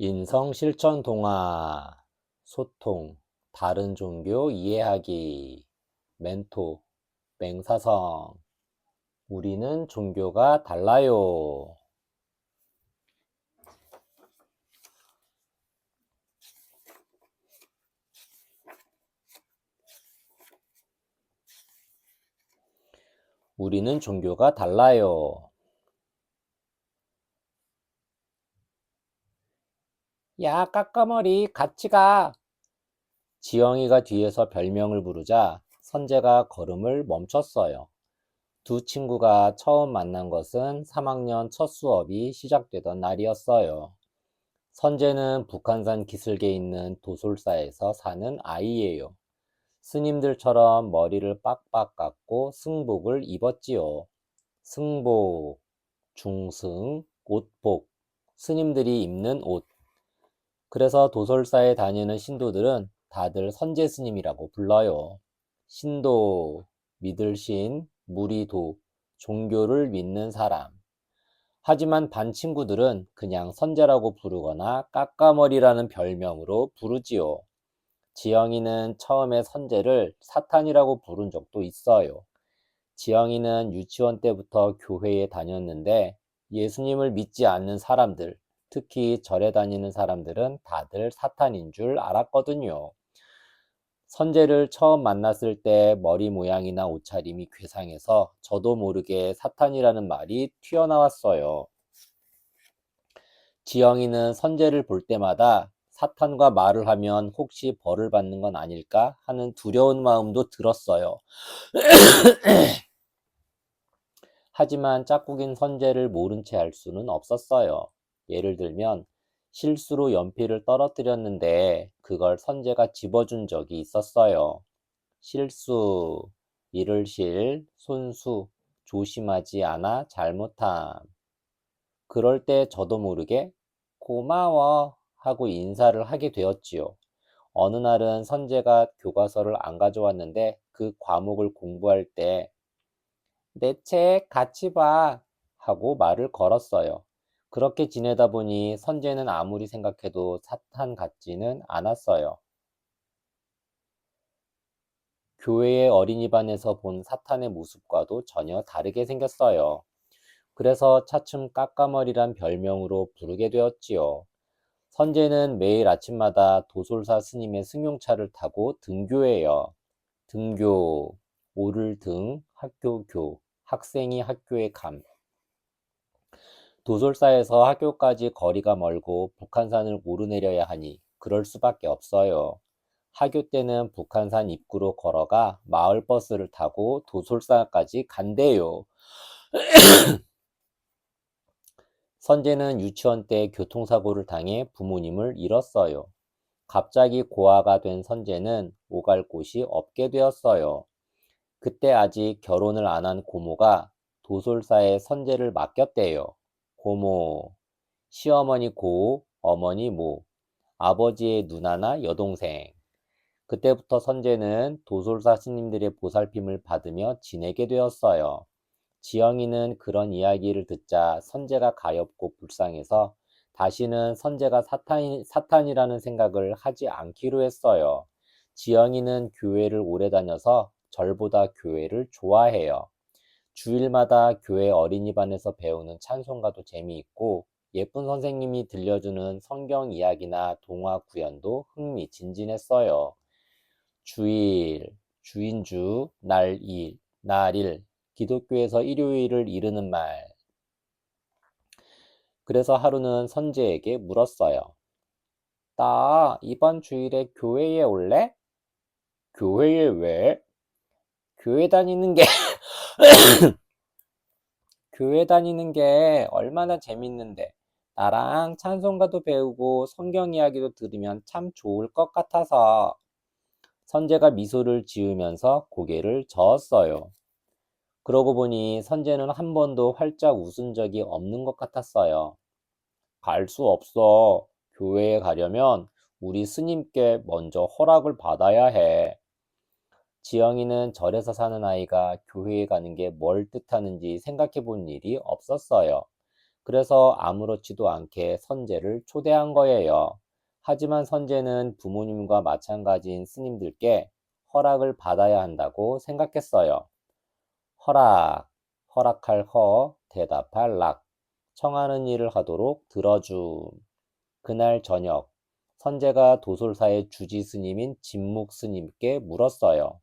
인성 실천 동화, 소통, 다른 종교 이해하기, 멘토, 맹사성, 우리는 종교가 달라요. 우리는 종교가 달라요. 야, 까까머리, 같이 가. 지영이가 뒤에서 별명을 부르자 선재가 걸음을 멈췄어요. 두 친구가 처음 만난 것은 3학년 첫 수업이 시작되던 날이었어요. 선재는 북한산 기슭에 있는 도솔사에서 사는 아이예요. 스님들처럼 머리를 빡빡 깎고 승복을 입었지요. 승복, 중승, 옷복, 스님들이 입는 옷. 그래서 도솔사에 다니는 신도들은 다들 선재 스님이라고 불러요. 신도, 믿을 신, 무리도, 종교를 믿는 사람. 하지만 반 친구들은 그냥 선재라고 부르거나 까까머리라는 별명으로 부르지요. 지영이는 처음에 선재를 사탄이라고 부른 적도 있어요. 지영이는 유치원 때부터 교회에 다녔는데 예수님을 믿지 않는 사람들, 특히 절에 다니는 사람들은 다들 사탄인 줄 알았거든요. 선재를 처음 만났을 때 머리 모양이나 옷차림이 괴상해서 저도 모르게 사탄이라는 말이 튀어나왔어요. 지영이는 선재를 볼 때마다 사탄과 말을 하면 혹시 벌을 받는 건 아닐까 하는 두려운 마음도 들었어요. 하지만 짝꿍인 선재를 모른 채 할 수는 없었어요. 예를 들면 실수로 연필을 떨어뜨렸는데 그걸 선재가 집어준 적이 있었어요. 실수, 잃을 실, 손수, 조심하지 않아 잘못함. 그럴 때 저도 모르게 고마워 하고 인사를 하게 되었지요. 어느 날은 선재가 교과서를 안 가져왔는데 그 과목을 공부할 때 내 책 같이 봐 하고 말을 걸었어요. 그렇게 지내다 보니 선재는 아무리 생각해도 사탄 같지는 않았어요. 교회의 어린이반에서 본 사탄의 모습과도 전혀 다르게 생겼어요. 그래서 차츰 까까머리란 별명으로 부르게 되었지요. 선재는 매일 아침마다 도솔사 스님의 승용차를 타고 등교해요. 등교, 오를 등, 학교 교, 학생이 학교에 감. 도솔사에서 학교까지 거리가 멀고 북한산을 오르내려야 하니 그럴 수밖에 없어요. 하교 때는 북한산 입구로 걸어가 마을버스를 타고 도솔사까지 간대요. 선재는 유치원 때 교통사고를 당해 부모님을 잃었어요. 갑자기 고아가 된 선재는 오갈 곳이 없게 되었어요. 그때 아직 결혼을 안 한 고모가 도솔사에 선재를 맡겼대요. 고모, 시어머니 고, 어머니 모, 아버지의 누나나 여동생. 그때부터 선재는 도솔사 스님들의 보살핌을 받으며 지내게 되었어요. 지영이는 그런 이야기를 듣자 선재가 가엾고 불쌍해서 다시는 선재가 사탄이라는 생각을 하지 않기로 했어요. 지영이는 교회를 오래 다녀서 절보다 교회를 좋아해요. 주일마다 교회 어린이반에서 배우는 찬송가도 재미있고 예쁜 선생님이 들려주는 성경 이야기나 동화 구연도 흥미진진했어요. 주일, 주인주, 날일, 기독교에서 일요일을 이르는 말. 그래서 하루는 선재에게 물었어요. 나 이번 주일에 교회에 올래? 교회에 왜? 교회 다니는 게, 교회 다니는 게 얼마나 재밌는데. 나랑 찬송가도 배우고 성경 이야기도 들으면 참 좋을 것 같아서. 선재가 미소를 지으면서 고개를 저었어요. 그러고 보니 선재는 한 번도 활짝 웃은 적이 없는 것 같았어요. 갈 수 없어. 교회에 가려면 우리 스님께 먼저 허락을 받아야 해. 지영이는 절에서 사는 아이가 교회에 가는 게 뭘 뜻하는지 생각해 본 일이 없었어요. 그래서 아무렇지도 않게 선제를 초대한 거예요. 하지만 선제는 부모님과 마찬가지인 스님들께 허락을 받아야 한다고 생각했어요. 허락, 허락할 허, 대답할 락, 청하는 일을 하도록 들어줌. 그날 저녁, 선제가 도솔사의 주지 스님인 진묵 스님께 물었어요.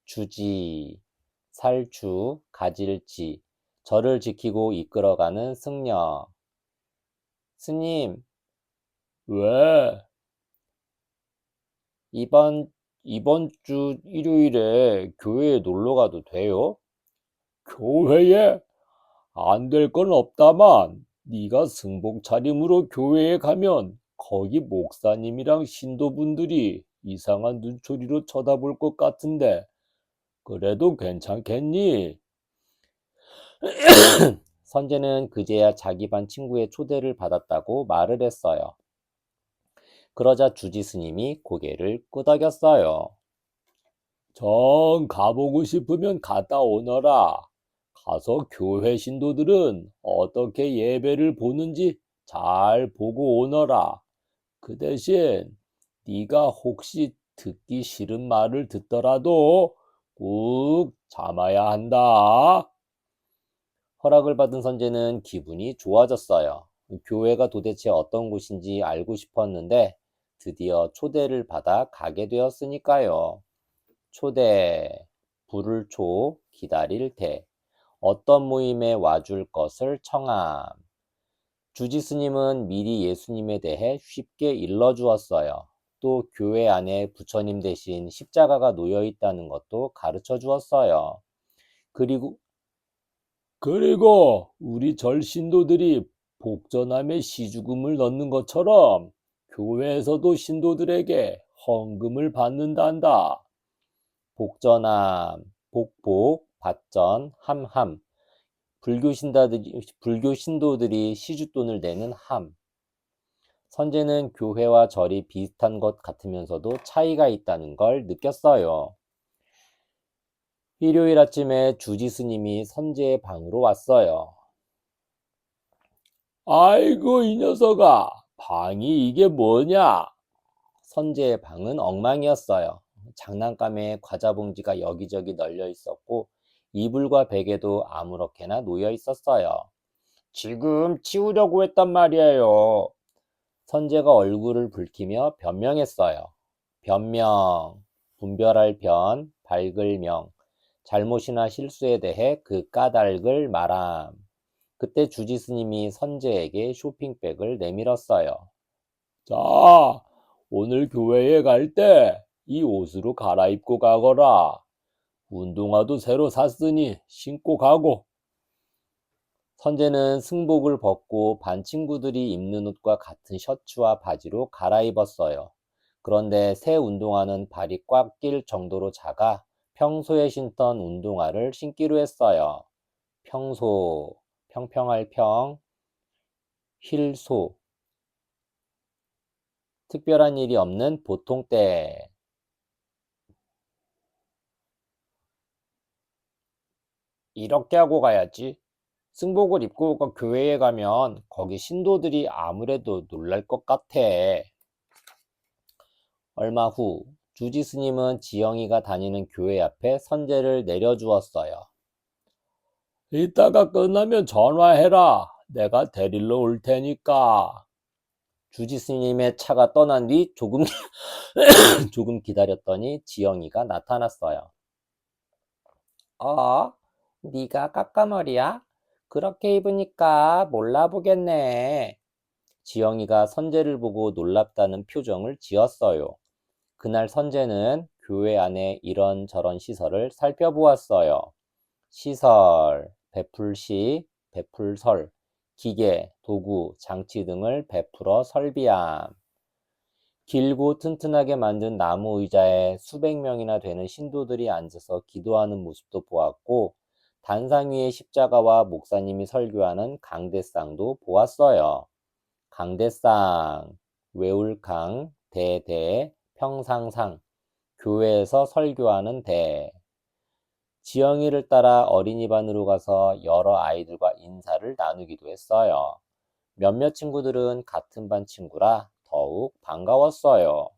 주지, 살주, 가질지, 저를 지키고 이끌어가는 승려. 스님, 왜? 이번, 이번 주 일요일에 교회에 놀러 가도 돼요? 교회에? 안 될 건 없다만 네가 승복 차림으로 교회에 가면 거기 목사님이랑 신도분들이 이상한 눈초리로 쳐다볼 것 같은데 그래도 괜찮겠니? 선제는 그제야 자기 반 친구의 초대를 받았다고 말을 했어요. 그러자 주지 스님이 고개를 끄덕였어요. 정 가보고 싶으면 갔다 오너라. 가서 교회 신도들은 어떻게 예배를 보는지 잘 보고 오너라. 그 대신 네가 혹시 듣기 싫은 말을 듣더라도 꾹 참아야 한다. 허락을 받은 선제는 기분이 좋아졌어요. 교회가 도대체 어떤 곳인지 알고 싶었는데 드디어 초대를 받아 가게 되었으니까요. 초대, 부를 초, 기다릴 때, 어떤 모임에 와줄 것을 청함. 주지 스님은 미리 예수님에 대해 쉽게 일러주었어요. 또 교회 안에 부처님 대신 십자가가 놓여 있다는 것도 가르쳐 주었어요. 그리고 그리고 우리 절 신도들이 복전함에 시주금을 넣는 것처럼 교회에서도 신도들에게 헌금을 받는단다. 복전함, 복복, 받전, 함함, 불교 신도들이 시주돈을 내는 함. 선제는 교회와 절이 비슷한 것 같으면서도 차이가 있다는 걸 느꼈어요. 일요일 아침에 주지 스님이 선제의 방으로 왔어요. 아이고 이 녀석아, 방이 이게 뭐냐? 선제의 방은 엉망이었어요. 장난감에 과자 봉지가 여기저기 널려 있었고 이불과 베개도 아무렇게나 놓여 있었어요. 지금 치우려고 했단 말이에요. 선제가 얼굴을 붉히며 변명했어요. 변명, 분별할 변, 밝을 명, 잘못이나 실수에 대해 그 까닭을 말함. 그때 주지 스님이 선제에게 쇼핑백을 내밀었어요. 자, 오늘 교회에 갈 때 이 옷으로 갈아입고 가거라. 운동화도 새로 샀으니 신고 가고. 선제는 승복을 벗고 반 친구들이 입는 옷과 같은 셔츠와 바지로 갈아입었어요. 그런데 새 운동화는 발이 꽉 낄 정도로 작아 평소에 신던 운동화를 신기로 했어요. 평소, 평평할 평, 힐소, 특별한 일이 없는 보통 때. 이렇게 하고 가야지. 승복을 입고 교회에 가면 거기 신도들이 아무래도 놀랄 것 같아. 얼마 후 주지 스님은 지영이가 다니는 교회 앞에 선제를 내려주었어요. 이따가 끝나면 전화해라. 내가 데리러 올 테니까. 주지 스님의 차가 떠난 뒤 조금 조금 기다렸더니 지영이가 나타났어요. 어? 네가 까까머리야? 그렇게 입으니까 몰라보겠네. 지영이가 선제를 보고 놀랍다는 표정을 지었어요. 그날 선제는 교회 안에 이런저런 시설을 살펴보았어요. 시설, 베풀시, 베풀설, 기계, 도구, 장치 등을 베풀어 설비함. 길고 튼튼하게 만든 나무 의자에 수백 명이나 되는 신도들이 앉아서 기도하는 모습도 보았고, 단상 위에 십자가와 목사님이 설교하는 강대상도 보았어요. 강대상, 외울강, 대대, 평상상, 교회에서 설교하는 대. 지영이를 따라 어린이반으로 가서 여러 아이들과 인사를 나누기도 했어요. 몇몇 친구들은 같은 반 친구라 더욱 반가웠어요.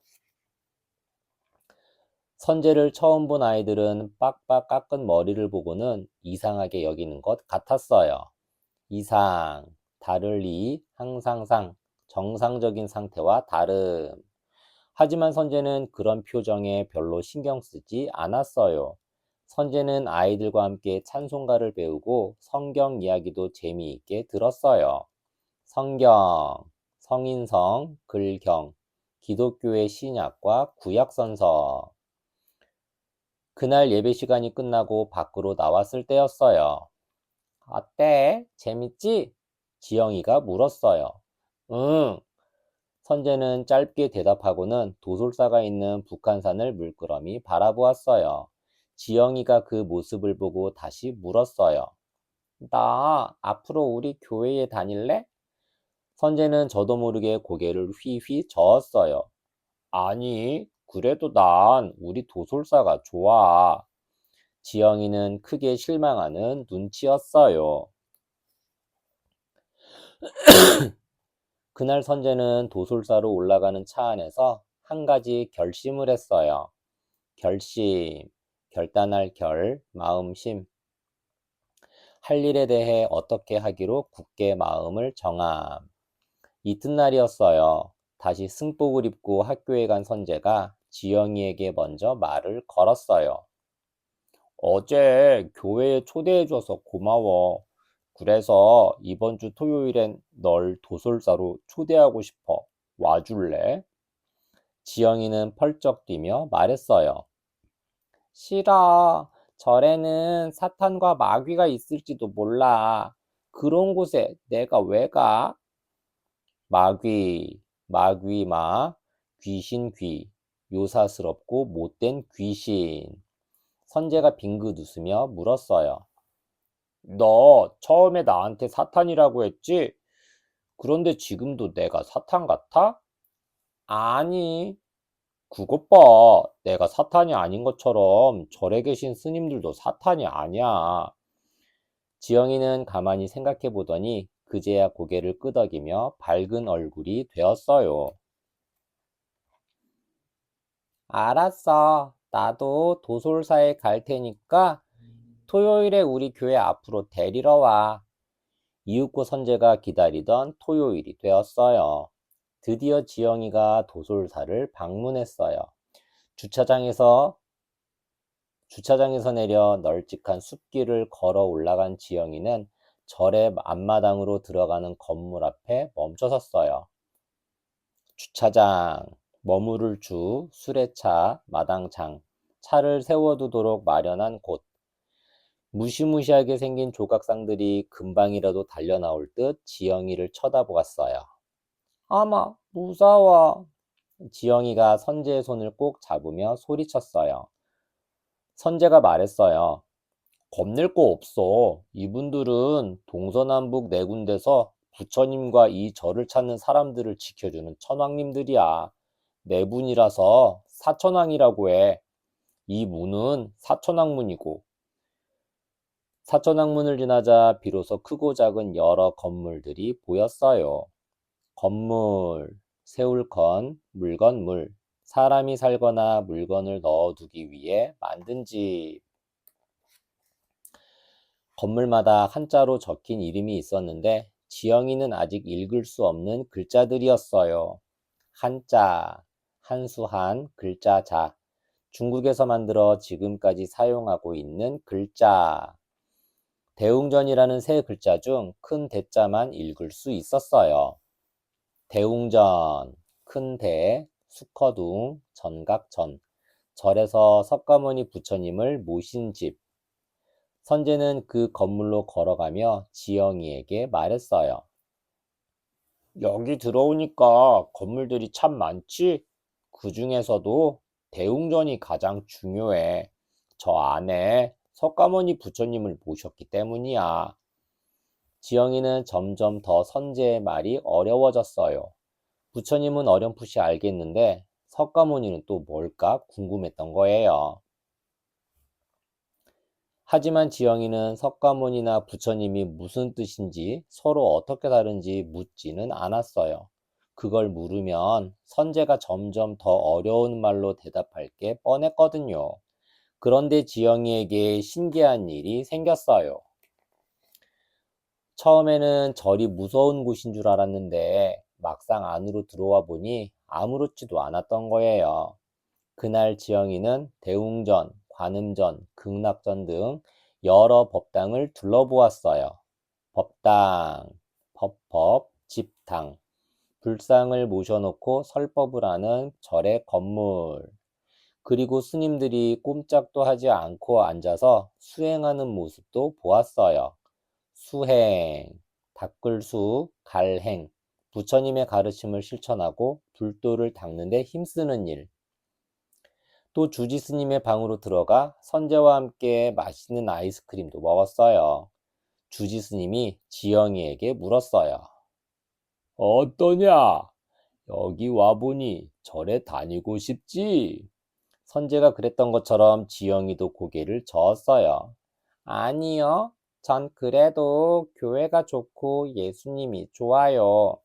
선재를 처음 본 아이들은 빡빡 깎은 머리를 보고는 이상하게 여기는 것 같았어요. 이상, 다를리, 항상상, 정상적인 상태와 다름. 하지만 선재는 그런 표정에 별로 신경 쓰지 않았어요. 선재는 아이들과 함께 찬송가를 배우고 성경 이야기도 재미있게 들었어요. 성경, 성인성, 글경, 기독교의 신약과 구약선서. 그날 예배 시간이 끝나고 밖으로 나왔을 때였어요. 어때? 재밌지? 지영이가 물었어요. 응. 선재는 짧게 대답하고는 도솔사가 있는 북한산을 물끄러미 바라보았어요. 지영이가 그 모습을 보고 다시 물었어요. 나 앞으로 우리 교회에 다닐래? 선재는 저도 모르게 고개를 휘휘 저었어요. 아니, 그래도 난 우리 도솔사가 좋아. 지영이는 크게 실망하는 눈치였어요. 그날 선재는 도솔사로 올라가는 차 안에서 한 가지 결심을 했어요. 결심, 결단할 결, 마음심. 할 일에 대해 어떻게 하기로 굳게 마음을 정함. 이튿날이었어요. 다시 승복을 입고 학교에 간 선재가 지영이에게 먼저 말을 걸었어요. 어제 교회에 초대해줘서 고마워. 그래서 이번 주 토요일엔 널 도솔사로 초대하고 싶어. 와줄래? 지영이는 펄쩍 뛰며 말했어요. 싫어. 절에는 사탄과 마귀가 있을지도 몰라. 그런 곳에 내가 왜 가? 마귀, 마귀마, 귀신 귀, 요사스럽고 못된 귀신. 선재가 빙긋 웃으며 물었어요. 너 처음에 나한테 사탄이라고 했지? 그런데 지금도 내가 사탄 같아? 아니, 그것 봐. 내가 사탄이 아닌 것처럼 절에 계신 스님들도 사탄이 아니야. 지영이는 가만히 생각해 보더니 그제야 고개를 끄덕이며 밝은 얼굴이 되었어요. 알았어. 나도 도솔사에 갈 테니까 토요일에 우리 교회 앞으로 데리러 와. 이윽고 선재가 기다리던 토요일이 되었어요. 드디어 지영이가 도솔사를 방문했어요. 주차장에서 내려 널찍한 숲길을 걸어 올라간 지영이는 절의 앞마당으로 들어가는 건물 앞에 멈춰 섰어요. 주차장, 머무를 주, 수레차, 마당창, 차를 세워두도록 마련한 곳. 무시무시하게 생긴 조각상들이 금방이라도 달려나올 듯 지영이를 쳐다보았어요. 어머, 무서워. 지영이가 선재의 손을 꼭 잡으며 소리쳤어요. 선재가 말했어요. 겁낼 거 없어. 이분들은 동서남북 네 군데서 부처님과 이 절을 찾는 사람들을 지켜주는 천왕님들이야. 네 분이라서 사천왕이라고 해. 이 문은 사천왕문이고, 사천왕문을 지나자 비로소 크고 작은 여러 건물들이 보였어요. 건물, 세울건, 물건물, 사람이 살거나 물건을 넣어두기 위해 만든 집. 건물마다 한자로 적힌 이름이 있었는데 지영이는 아직 읽을 수 없는 글자들이었어요. 한자, 한수한, 글자자. 중국에서 만들어 지금까지 사용하고 있는 글자. 대웅전이라는 세 글자 중 큰 대자만 읽을 수 있었어요. 대웅전, 큰 대, 수커둥, 전각전. 절에서 석가모니 부처님을 모신 집. 선재는 그 건물로 걸어가며 지영이에게 말했어요. 여기 들어오니까 건물들이 참 많지? 그 중에서도 대웅전이 가장 중요해. 저 안에 석가모니 부처님을 모셨기 때문이야. 지영이는 점점 더 선재의 말이 어려워졌어요. 부처님은 어렴풋이 알겠는데 석가모니는 또 뭘까 궁금했던 거예요. 하지만 지영이는 석가모니나 부처님이 무슨 뜻인지 서로 어떻게 다른지 묻지는 않았어요. 그걸 물으면 선재가 점점 더 어려운 말로 대답할 게 뻔했거든요. 그런데 지영이에게 신기한 일이 생겼어요. 처음에는 절이 무서운 곳인 줄 알았는데 막상 안으로 들어와 보니 아무렇지도 않았던 거예요. 그날 지영이는 대웅전, 관음전, 극락전 등 여러 법당을 둘러보았어요. 법당, 법법, 집당, 불상을 모셔놓고 설법을 하는 절의 건물, 그리고 스님들이 꼼짝도 하지 않고 앉아서 수행하는 모습도 보았어요. 수행, 닦을수, 갈행, 부처님의 가르침을 실천하고 불도를 닦는 데 힘쓰는 일, 또 주지 스님의 방으로 들어가 선제와 함께 맛있는 아이스크림도 먹었어요. 주지 스님이 지영이에게 물었어요. 어떠냐? 여기 와보니 절에 다니고 싶지? 선제가 그랬던 것처럼 지영이도 고개를 저었어요. 아니요. 전 그래도 교회가 좋고 예수님이 좋아요.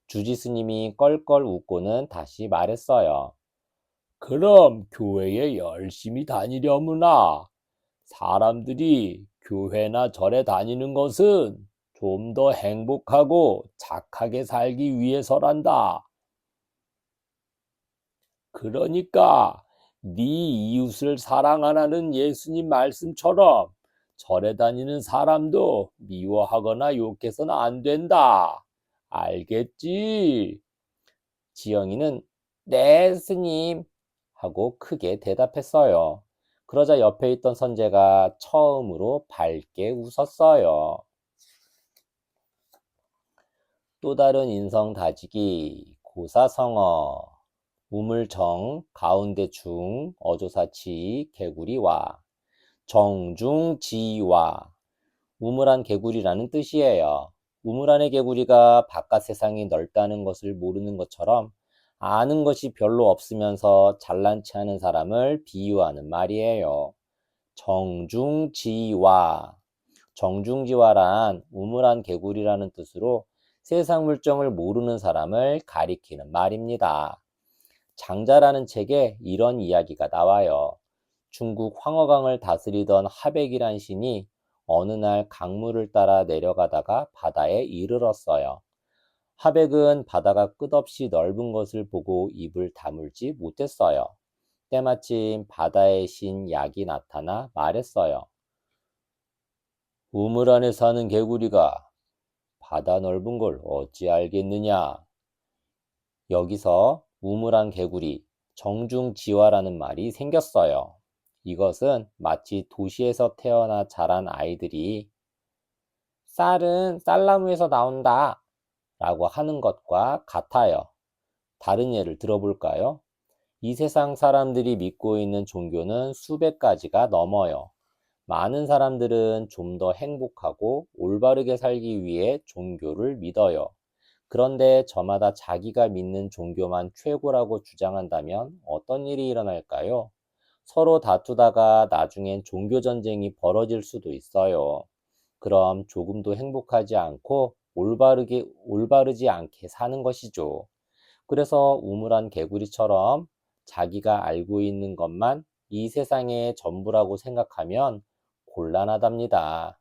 주지 스님이 껄껄 웃고는 다시 말했어요. 그럼 교회에 열심히 다니려무나. 사람들이 교회나 절에 다니는 것은 좀 더 행복하고 착하게 살기 위해서란다. 그러니까 네 이웃을 사랑하라는 예수님 말씀처럼 절에 다니는 사람도 미워하거나 욕해서는 안 된다. 알겠지? 지영이는 네, 스님 하고 크게 대답했어요. 그러자 옆에 있던 선제가 처음으로 밝게 웃었어요. 또 다른 인성 다지기, 고사성어, 우물정, 가운데 중, 어조사치, 개구리와, 정중지와, 우물안 개구리라는 뜻이에요. 우물 안의 개구리가 바깥 세상이 넓다는 것을 모르는 것처럼 아는 것이 별로 없으면서 잘난 체 하는 사람을 비유하는 말이에요. 정중지와, 정중지와란 우물 안 개구리라는 뜻으로 세상 물정을 모르는 사람을 가리키는 말입니다. 장자라는 책에 이런 이야기가 나와요. 중국 황허강을 다스리던 하백이란 신이 어느 날 강물을 따라 내려가다가 바다에 이르렀어요. 하백은 바다가 끝없이 넓은 것을 보고 입을 다물지 못했어요. 때마침 바다의 신 약이 나타나 말했어요. 우물 안에 사는 개구리가 바다 넓은 걸 어찌 알겠느냐? 여기서 우물안 개구리, 정중지화라는 말이 생겼어요. 이것은 마치 도시에서 태어나 자란 아이들이 쌀은 쌀나무에서 나온다 라고 하는 것과 같아요. 다른 예를 들어볼까요? 이 세상 사람들이 믿고 있는 종교는 수백 가지가 넘어요. 많은 사람들은 좀 더 행복하고 올바르게 살기 위해 종교를 믿어요. 그런데 저마다 자기가 믿는 종교만 최고라고 주장한다면 어떤 일이 일어날까요? 서로 다투다가 나중엔 종교 전쟁이 벌어질 수도 있어요. 그럼 조금도 행복하지 않고 올바르지 않게 사는 것이죠. 그래서 우물안 개구리처럼 자기가 알고 있는 것만 이 세상의 전부라고 생각하면 곤란하답니다.